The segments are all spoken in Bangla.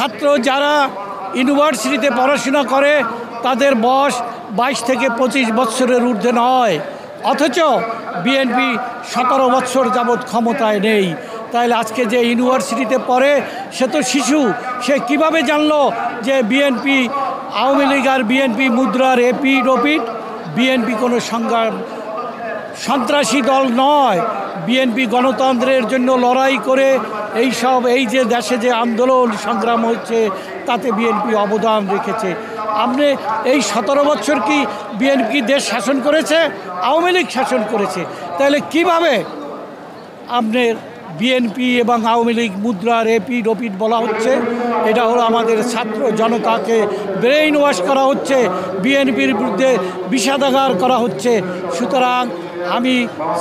ছাত্র যারা ইউনিভার্সিটিতে পড়াশোনা করে তাদের বয়স 22 থেকে 25 বছরের ঊর্ধ্বে নয়, অথচ বিএনপি 17 বছর যাবৎ ক্ষমতায় নেই। তাহলে আজকে যে ইউনিভার্সিটিতে পড়ে সে তো শিশু, সে কিভাবে জানলো যে বিএনপি, আওয়ামী লীগ আর বিএনপি মুদ্রার এপিঠ ওপিঠ? বিএনপি কোনো সন্ত্রাসী দল নয়। বিএনপি গণতন্ত্রের জন্য লড়াই করে এই যে দেশে যে আন্দোলন সংগ্রাম হচ্ছে তাতে বিএনপি অবদান রেখেছে। আপনি এই 17 বছর কি বিএনপি দেশ শাসন করেছে? আওয়ামী লীগ শাসন করেছে। তাহলে কিভাবে আপনার বিএনপি এবং আওয়ামী লীগ মুদ্রার এপিঠ ওপিঠ বলা হচ্ছে? এটা হলো আমাদের ছাত্র জনতাকে ব্রেইন ওয়াশ করা হচ্ছে, বিএনপির বিরুদ্ধে বিষাদাগার করা হচ্ছে। সুতরাং আমি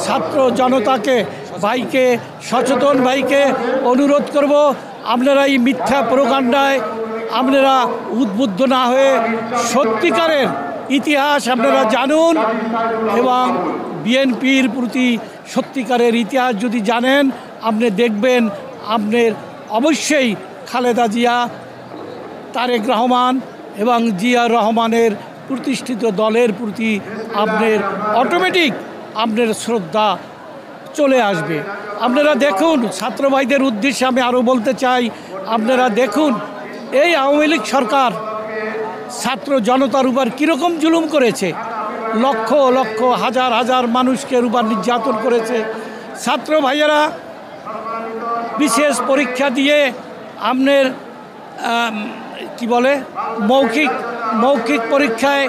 ছাত্র জনতাকে, ভাইকে, সচেতন ভাইকে অনুরোধ করব, আপনারা এই মিথ্যা প্রোপাগান্ডায় আপনারা উদ্বুদ্ধ না হয়ে সত্যিকারের ইতিহাস আপনারা জানুন, এবং বিএনপির প্রতি সত্যিকারের ইতিহাস যদি জানেন আপনি দেখবেন আপনার অবশ্যই খালেদা জিয়া, তারেক রহমান এবং জিয়া রহমানের প্রতিষ্ঠিত দলের প্রতি আপনার অটোমেটিক আপনার শ্রদ্ধা চলে আসবে। আপনারা দেখুন, ছাত্র ভাইদের উদ্দেশ্যে আমি আরও বলতে চাই, আপনারা দেখুন এই আওয়ামী লীগ সরকার ছাত্র জনতার উপর কীরকম জুলুম করেছে, লক্ষ লক্ষ হাজার হাজার মানুষকে উপর নির্যাতন করেছে। ছাত্র ভাইয়েরা বিশেষ পরীক্ষা দিয়ে আপনার কি বলে মৌখিক পরীক্ষায়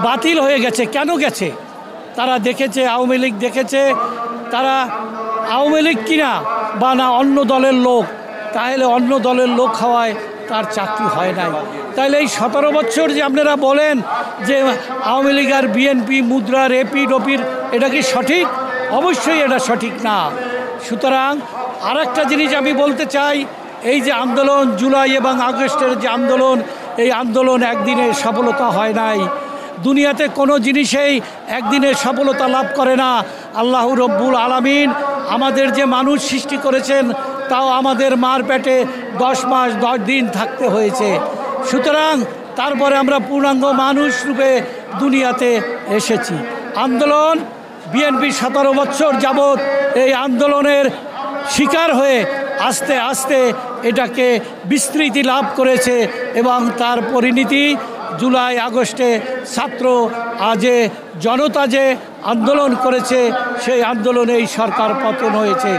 বাতিল হয়ে গেছে। কেন গেছে? তারা দেখেছে, আওয়ামী লীগ দেখেছে তারা আওয়ামী লীগ কিনা বা না অন্য দলের লোক, তাহলে অন্য দলের লোক হওয়ায় তার চাকরি হয় নাই। তাহলে এই 17 বছর যে আপনারা বলেন যে আওয়ামী লীগ আর বিএনপি মুদ্রার এপিঠ ওপিঠ, এটা কি সঠিক? অবশ্যই এটা সঠিক না। সুতরাং আর একটা জিনিস আমি বলতে চাই, এই যে আন্দোলন, জুলাই এবং আগস্টের যে আন্দোলন, এই আন্দোলন একদিনে সফলতা হয় নাই। দুনিয়াতে কোনো জিনিসেই একদিনে সফলতা লাভ করে না। আল্লাহ রব্বুল আলামিন আমাদের যে মানুষ সৃষ্টি করেছেন, তাও আমাদের মার পেটে 10 মাস 10 দিন থাকতে হয়েছে। সুতরাং তারপরে আমরা পূর্ণাঙ্গ মানুষ রূপে দুনিয়াতে এসেছি। আন্দোলন বিএনপি 17 বছর যাবৎ এই আন্দোলনের শিকার হয়ে আস্তে আস্তে এটাকে বিস্তৃতি লাভ করেছে, এবং তার পরিণতি জুলাই আগস্টে ছাত্র জনতা যে আন্দোলন করেছে, সেই আন্দোলনে এই সরকার পতন হয়েছে।